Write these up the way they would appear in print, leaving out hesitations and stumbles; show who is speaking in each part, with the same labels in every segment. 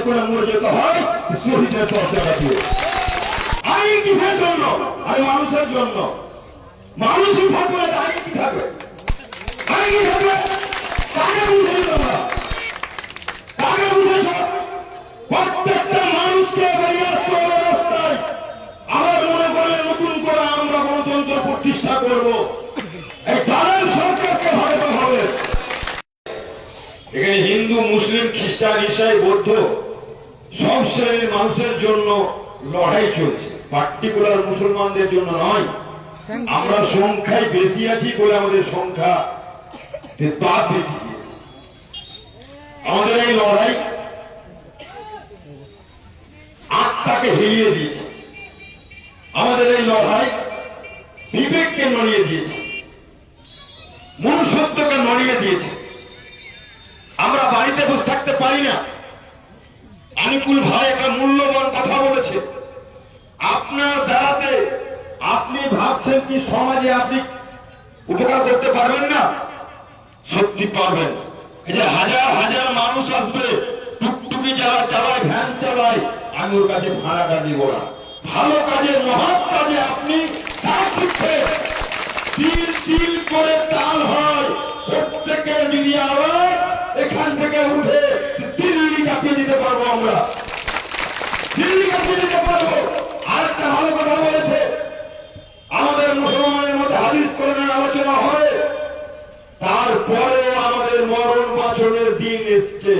Speaker 1: করে মরে যেতে হয় শহীদের পতাকা দিয়ে। আইন কিসের জন্য? আরে মানুষের জন্য। মানুষই থাকবে, আইন কি থাকবে? আইন কি থাকবে? কাকে বুঝেছি তোমরা? কাকে বুঝেছ? প্রত্যেকটা মানুষকে বেরিয়ে আসতে হবে রাস্তায়। আমার মনে করে নতুন করে আমরা গণতন্ত্র প্রতিষ্ঠা করব। এই জালেম সরকারকে হটাতে হবে। এখানে হিন্দু, মুসলিম, খ্রিস্টান, ইসাই, বৌদ্ধ সব শ্রেণীর মানুষের জন্য লড়াই চলছে, পার্টিকুলার মুসলমানদের জন্য নয়। আমরা সংখ্যায় বেশি আছি বলে আমাদের সংখ্যা বাদ বেশি। আমাদের এই লড়াই আত্মাকে হিলিয়ে দিয়েছে, আমাদের এই লড়াই বিবেককে নড়িয়ে দিয়েছে, মনুষ্যত্বকে নড়িয়ে দিয়েছে। আমরা বাড়িতে বসে থাকতে পারি না। আনিকুল ভাই একটা মূল্যবান কথা বলেছে, আপনার দ্বারাতে আপনি ভাবছেন কি সমাজে আপনি উপকার করতে পারবেন না? সত্যি পারবেন। এই যে হাজার হাজার মানুষ আসবে, টুকটুকি যারা চালায়, ভ্যান চালায়, আমি ওর কাছে ভাড়াটা দিব না। ভালো কাজে, মহৎ কাজে আপনি তিল তিল করে তাল হয়। প্রত্যেকের যদি আবার এখান থেকে উঠে দিল্লি কাঁপিয়ে দিতে পারবো, আমরা দিল্লি কাঁপিয়ে দিতে পারবো। আর একটা ভালো কথা বলেছে, আমাদের মুসলমানের মধ্যে হাদিস কোরআনের আলোচনা হবে, তারপরে আমাদের মরণ বাঁচনের দিন এসছে।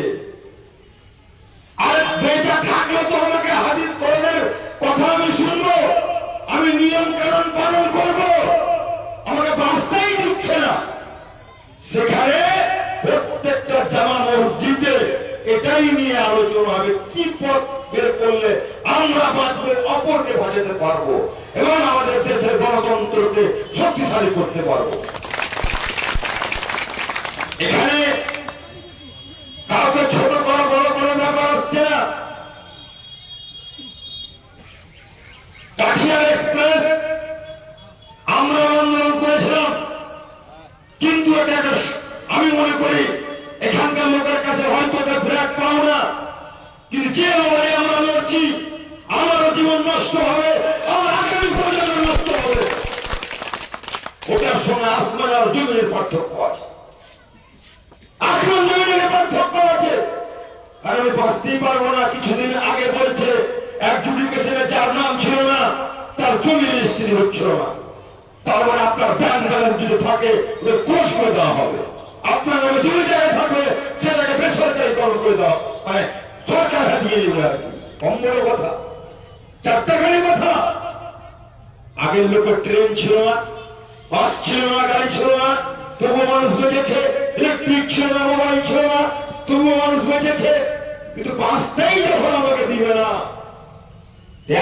Speaker 1: আর বেঁচে থাকলে তো আমাকে হাদিস কোরআনের কথা আমি শুনবো, আমি নিয়ম কানুন পালন করব, আমাকে বাঁচতেই দিচ্ছে না। সেখানে প্রত্যেকটা জামা মসজিদে এটাই নিয়ে আলোচনা হবে, কি পথ বের করলে আমরা বাঁচবে, অপরকে বাঁচাতে পারবো এবং আমাদের দেশের গণতন্ত্রকে শক্তিশালী করতে পারবো। এখানে কাউকে ছোট করা, বড় করার ব্যাপার আসছে না। কাশিয়ার এক্সপ্রেস আমরা আন্দোলন করেছিলাম, কিন্তু এটা আমি মনে করি এখানকার লোকের কাছে হয়তো এটা ফ্ল্যাট পাও না, কিন্তু যে লড়াই আমরা লড়ছি, আমারও জীবন নষ্ট হবে, আমার আগামী প্রজন্ম নষ্ট হবে। ওটার সঙ্গে আসমান আর জমিনের পার্থক্য আছে, আসমান জমিনের পার্থক্য আছে। কারণ আমি বাঁচতেই পারবো না। কিছুদিন আগে বলছে এক জুডিকেশনে যার নাম ছিল না তার জমি রেজিস্ট্রি হচ্ছিল না, তার মানে আপনার ব্যাংক ব্যালেন্স যদি থাকে ক্লোজ করে দেওয়া হবে। আপনার নামে জমি জায়গায় থাকবে সেটাকে বেসরকারিকরণ করে দেওয়া, মানে সরকার হাতিয়ে দেবে আর কি। কম বড় কথা, চারটাখানি কথা। আগের লোকের ট্রেন ছিল না, বাস ছিল না, গাড়ি ছিল না, তবুও মানুষ বেঁচেছে। ইলেকট্রিক ছিল না, মোবাইল ছিল না, তবুও মানুষ বেঁচেছে। কিন্তু বাঁচতেই যখন আমাকে দিবে না,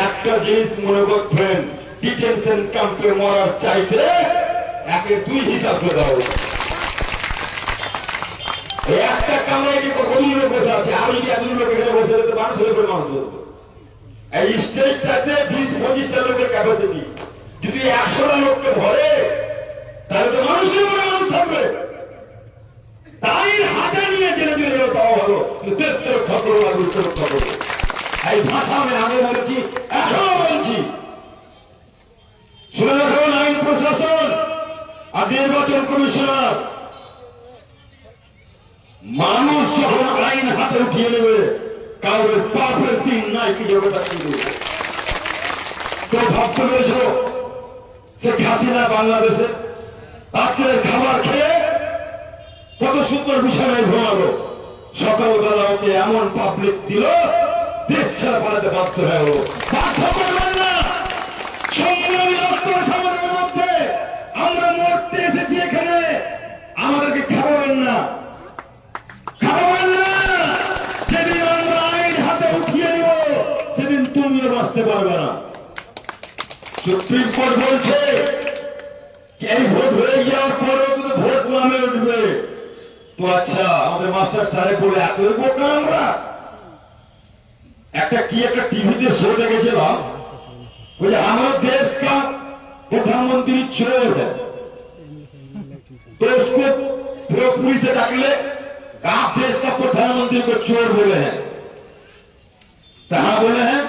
Speaker 1: একটা জিনিস মনে করবেন, ডিটেনশন ক্যাম্পে মরার চাইতে একে দুই হিসাব করে দেওয়া হবে। একটা কামরায় কি কত লোক বসে আছে, আর যদি এত লোক এখানে বসে রয়েছে, মানুষ হলে করে মানুষ বলবে। এই স্টেজটাতে 20-25টা লোকের ক্যাপাসিটি, যদি 100টা লোককে ভরে তাহলে তো মানুষের উপরে মানুষ থাকবে। তাই হাতে নিয়ে জেনে জেনে যাও, তাও ভালো, দেশকে রক্ষা করবো আর রক্ষা করবো। এই ভাষা আমি আগে বলেছি, এখনো বলছি। শুনে রাখুন, আইন প্রশাসন আর নির্বাচন কমিশনার, মানুষ যখন আইন হাতে উঠিয়ে নেবে, কাউকে পাপের দিন নাই কি জগৎ কিন্তু তো ভাবতে পেরেছ শেখ হাসিনা বাংলাদেশে রাত্রের খাবার খেয়ে কত সুন্দর বিছানায় ঘুমালো, সকালবেলা ওকে এমন পাবলিক দিল, দেশ ছেড়ে পালাতে বাধ্য হয়ে গেল। বাধ্য করবেন না, সংগ্রামী রক্ত সমাজের মধ্যে আমরা মরতে এসেছি এখানে, আমাদেরকে খাওয়াবেন না, খাওয়াবেন না। যেদিন আমরা আইন হাতে উঠিয়ে নিব সেদিন তুমিও বাঁচতে পারবে না। সুপ্রিম কোর্ট বলছে এই ভোট হয়ে যাওয়ার পরেও কিন্তু ভোট নামে উঠবে। তো আচ্ছা, আমাদের মাস্টার স্যারে বলে এতই বোকা আমরা। একটা টিভিতে শো দেখেছিলাম, ওই যে আমার देश का प्रधानमंत्री चोर है, तो उसको पूरी से डाकले आप देश का प्रधानमंत्री को चोर बोले हैं। তারা बोले हैं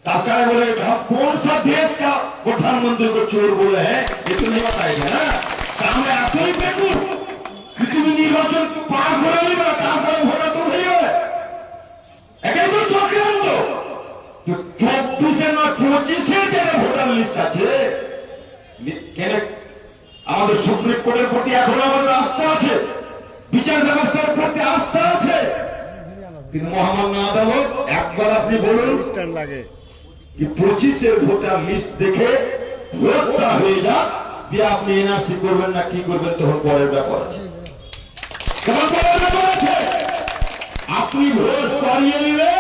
Speaker 1: ताकाय बोले हम कौन सा देश का प्रधानमंत्री को चोर बोले हैं ये तो नहीं बताएगा ना सामने आते ही बेटू তুমি নির্বাচন পার করে নিবা তারপরে ভোটা তো হইবে এটাই তো চক্রান্ত তো 24-এ না 25-এ যে ভোটার লিস্ট আছে কেন আমাদের সুপ্রিম কোর্টের প্রতি এখন আমাদের আস্থা আছে বিচার ব্যবস্থার প্রতি আস্থা আছে কিন্তু মহামান্য আদালত একবার আপনি বলুন
Speaker 2: লাগে
Speaker 1: কি 25-এর ভোটার লিস্ট দেখে ভোটটা হয়ে যাক দিয়ে আপনি এনআরসি করবেন না কি করবেন তখন পরের ব্যাপার আছে আপনি ভোট করিয়ে নিলে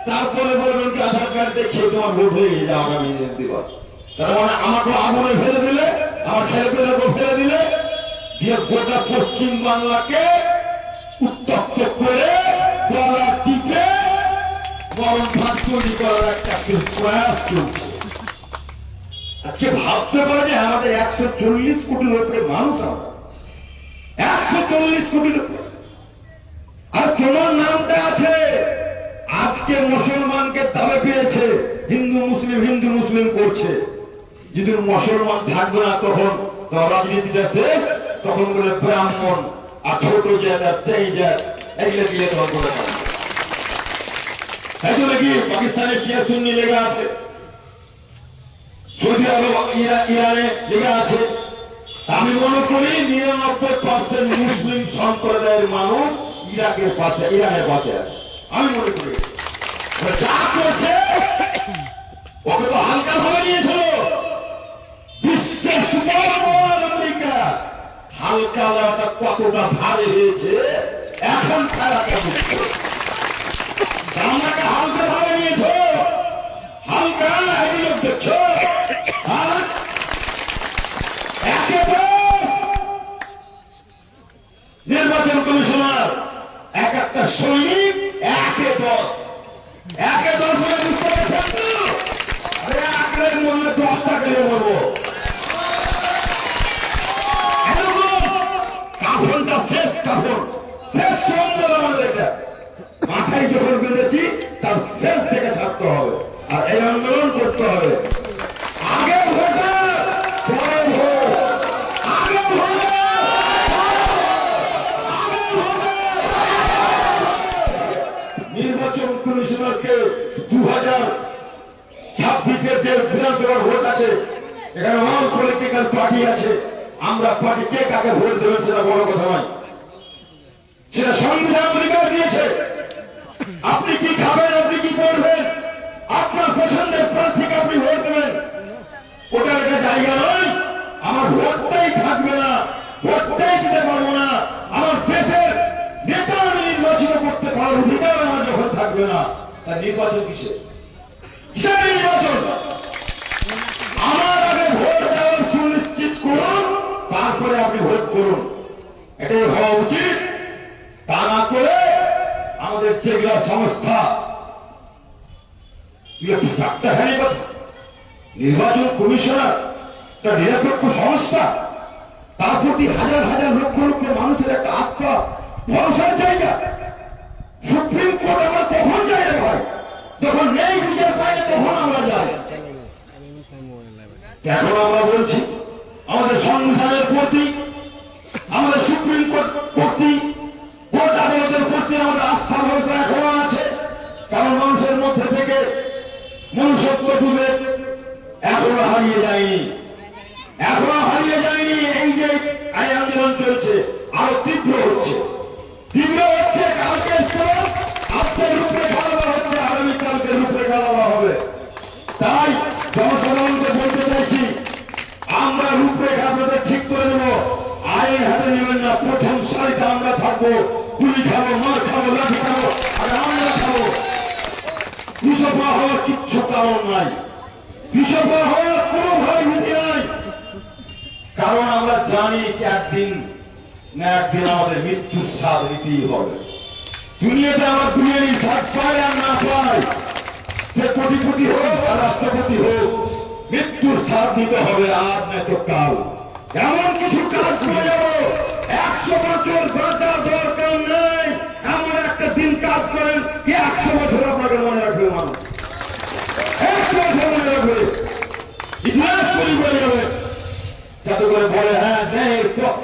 Speaker 1: তারপরে বলবেন কি আধার কার্ড দেখিয়ে তোমার ভোট হয়ে যাও আগামী দিবস তার মানে আমাকে আগুনে ফেলে দিলে আমার ছেলেপেলেকে ফেলে দিলে দিয়ে গোটা পশ্চিম বাংলাকে উত্তপ্ত করে গলা টিপে গরম ভাত তৈরি করার একটা প্রয়াস চলছে আজকে ভাবতে পারে যে আমাদের 140 কোটির উপরে মানুষ আমরা 140 কোটির উপরে আর তোমার নামটা আছে আজকে মুসলমানকে দামে পেয়েছে হিন্দু মুসলিম করছে যদি মুসলমান থাকবে না তখন রাজনীতিটা শেষ তখন বলে ব্রাহ্মণ আর ছোট জাত আর চাই জাত এগুলো দিয়ে তখন করে এগুলো কি পাকিস্তানের শিয়া সুন্নি লেগে আছে সৌদি আরব ইরানে লেগে আছে আমি মনে করি 99% মুসলিম সম্প্রদায়ের মানুষ ইরানের পাশে আছে আমি মনে করি যা করছে ওকে তো হালকা ভাবে নিয়েছিল বিশ্বের সুপার আমেরিকা হালকা দেওয়াটা কতটা ভারী হয়েছে এখন আমাকে হালকা ভাবে নিয়েছ হালকা এই লোক দেখছ নির্বাচন কমিশনার এক একটা সৈনিক 1-10 বলে বুঝতে পারছেন আগ্রের মনে 10টা গেলে বলবো কাফনটা শেষ কাফন শেষ সুন্দর আমাদের এটা মাথায় যখন বেঁধেছি তার শেষ থেকে ছাড়তে হবে আর এই আন্দোলন করতে হবে আগে ভোটার পরে ভোট আগে নির্বাচন কমিশনারকে 2026-এর যে বিধানসভার ভোট আছে এখানে অল পলিটিক্যাল পার্টি আছে আমরা পার্টি কে কাকে ভোট দেবেন সেটা বড় কথা নয় সেটা সংবিধান অধিকার দিয়েছে আপনি কি খাবেন আপনি কি করবেন আপনার পছন্দের প্রার্থীকে আপনি ভোট দেবেন ওটার একটা জায়গা নয় আমার ভোটটাই থাকবে না ভোটটাই দিতে পারবো না আমার দেশের নেতা আমি নির্বাচন করতে পারার অধিকার আমার যখন থাকবে না তার নির্বাচন কিসের নির্বাচন আমার আগে ভোট দেওয়ার সুনিশ্চিত করুন তারপরে আপনি ভোট করুন এটাই হওয়া উচিত তা না করে আমাদের যেগুলা সংস্থা চারটা হ্যানি কথা নির্বাচন কমিশনার একটা নিরপেক্ষ সংস্থা তার প্রতি হাজার হাজার লক্ষ লক্ষ মানুষের একটা আত্মা ভরসার জায়গা সুপ্রিম কোর্ট আমরা কখন যাই রে ভাই যখন নেই বিচার পাই না তখন আমরা যাই এখন আমরা বলছি আমাদের সংবিধানের প্রতি আমাদের সুপ্রিম কোর্ট প্রতি কোর্ট আদালতের প্রতি আমাদের আস্থা ভরসা এখনো আছে কারণ মানুষের মধ্যে থেকে মনুষ্যত্ব ডুবে এখনো হারিয়ে যায়নি এই যে এই আন্দোলন চলছে আরো তীব্র হচ্ছে কালকে আজকের রূপরেখা দেওয়া হচ্ছে আগামীকালকে রূপরেখা দেওয়া হবে তাই জনসাধারণকে বলতে চাইছি আমরা রূপরেখা আপনাদের ঠিক করে দেবো আইন হাতে নেবেন না প্রথম সারিতে আমরা থাকবো গুলি খাবো মার খাবো লাঠি খাবো আর আমরা খাবো পিছপা হওয়ার কিচ্ছু কারণ নাই পিছপা হওয়ার কোনো ভয় ভীতি নাই কারণ আমরা জানি যে একদিন না একদিন আমাদের মৃত্যুর স্বাদ নিতেই হবে দুনিয়াতে আমার দুনিয়ারই স্বাদ পায় আর না পায় সে কোটিপতি হোক আর রাষ্ট্রপতি হোক মৃত্যুর স্বাদ নিতে হবে আর নয়তো কাল এমন কিছু কাজ করে যাবো 100 বছর বাঁচার দরকার নেই এমন একটা দিন কাজ করেন 100 বছর আপনাকে মনে রাখা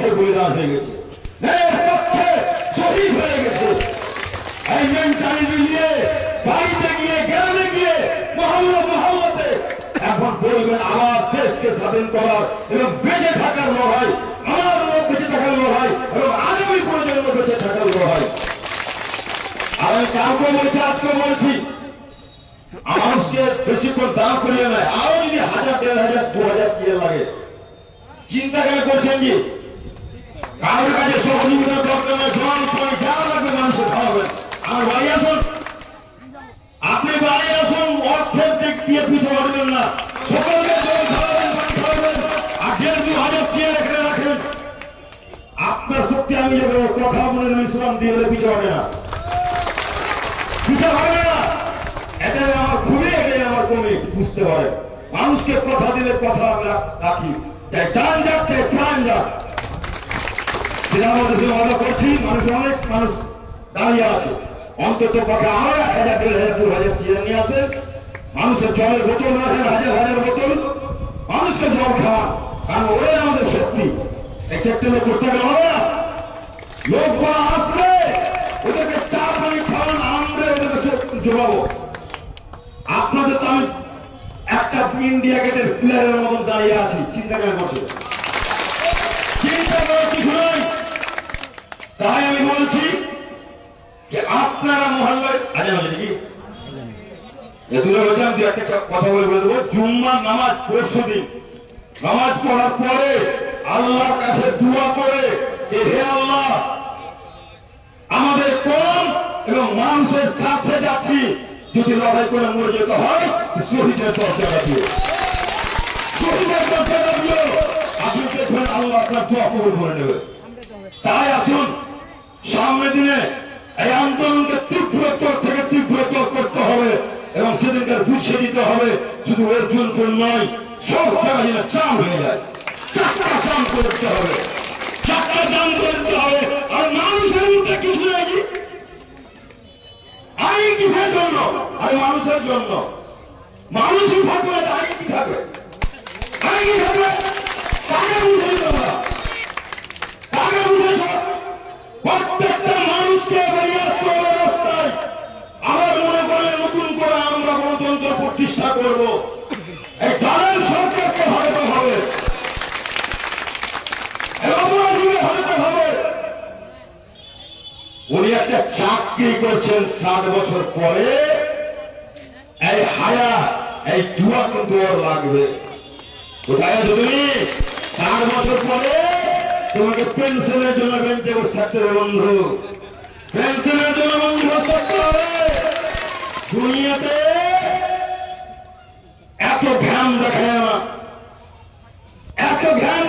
Speaker 1: পক্ষে বলিদান হয়ে গেছে, ন্যায়ের পক্ষে শহীদ হয়ে গেছে। এই মেন্টালিটি নিয়ে বাড়িতে গিয়ে গ্রামে গিয়ে মহল্লাতে এখন বলবেন আমার দেশকে স্বাধীন করার এবং বেঁচে থাকার লড়াই, আমার লোক বেঁচে থাকার লড়াই এবং আগামী প্রজন্ম বেঁচে থাকার লড়াই। আর আমি কাউকে বলছি, আজকে বলছি, মানুষকে বেশিক্ষণ দাম করিয়ে নেয়, আরো যদি 1000, 1500, 2000 চেয়ে লাগে, চিন্তা কেন করছেন কি? কারোর কাছে সহযোগিতার দরকার নেই, জল পানি যা লাগবে মানুষের খাওয়াবেন। আমার বাড়ি আসুন, আপনি বাড়ি আসুন, অর্থের দিক দিয়ে পিছু হটবেন না, সকলকে জল খাওয়াবেন, পানি খাওয়াবেন, আর 1,500 চেয়ে রেখে রাখেন। আপনার শক্তি আমি যে কথা মনে ইসলাম দিয়ে হলে পিছু হবে না, পিছু হবে না। এটাই আমার খুবই, এটাই আমার কমে বুঝতে পারে। মানুষকে কথা দিলে কথা আমরা রাখি, চাই চান যাক, চাই প্রাণ যাক, সেটা আমাদের মজা করছি। অনেক মানুষ দাঁড়িয়ে আছে, অন্তত পক্ষে আমরা 1000, 1500, 2000 চেয়ে নিয়ে আসেন, মানুষের জলের বোতল রাখেন, 1000 বোতল, মানুষকে জল খাওয়ান, কারণ ওরাই আমাদের শক্তি। এই চেকটা করতে গেলে হবে না, লোকগুলো আসলে ওদেরকে চা পানি খাওয়ান, আমরা ওদেরকে জোগাবো। আপনাদের তো আমি একটা ইন্ডিয়া গেটের প্লেয়ারের মতন দাঁড়িয়ে আছি, চিন্তা করে বসে, চিন্তা করার কিছু নয়। তাই আমি বলছি যে আপনারা মহল্লায় আজান আছে নাকি এগুলো বলছি, আমি একটা কথা বলে দেবো। জুম্মার নামাজ পরশু দিন নামাজ পড়ার পরে আল্লাহর কাছে দোয়া করে, হে আল্লাহ, আমাদের কম এবং মানুষের সাথে যাচ্ছি, যদি লড়াই করে মরে যেতে হয় শহীদের দরজা দিও, শহীদের দরজা দিও, আপনি দেখবেন আল্লাহ আপনার দোয়া কবুল করে নেবে। তাই আসুন, সামনের দিনে এই আন্দোলনকে তীব্রতর থেকে তীব্রতর করতে হবে এবং সেদিনকার বুঝিয়ে দিতে হবে, শুধু অর্জুনপুর নয়, সব জায়গায় যেন চাম হয়ে যায়, চারটা চাম করতে হবে, চারটা চাম করতে হবে। আর মানুষের মুখে কিছু নেই, আইন কিসের জন্য? আর মানুষের জন্য। মানুষই থাকবে, আইন কি থাকবে? আইন কি থাকবে? কাকে বুঝে দেবো, কাকে বুঝে? প্রত্যেকটা মানুষকে বেরিয়ে আসতে হবে রাস্তায়। আমার মনে করলে নতুন করে আমরা গণতন্ত্র প্রতিষ্ঠা করব, এই জালেম সরকারকে হটাতে হবে, হটাতে হবে। উনি একটা চাকরি করছেন 60 বছর পরে, এই হায়া, এই দুয়া কিন্তু ওর লাগবে। কোথায় আছো তুমি? 60 বছর পরে তোমাকে পেনশনের জন্য বেঞ্চে বসে থাকতে হবে বন্ধু, পেনশনের জন্য বন্ধু বসে থাকতে হবে। দুনিয়াতে এত ঘ্যাম দেখায় না, এত ঘ্যাম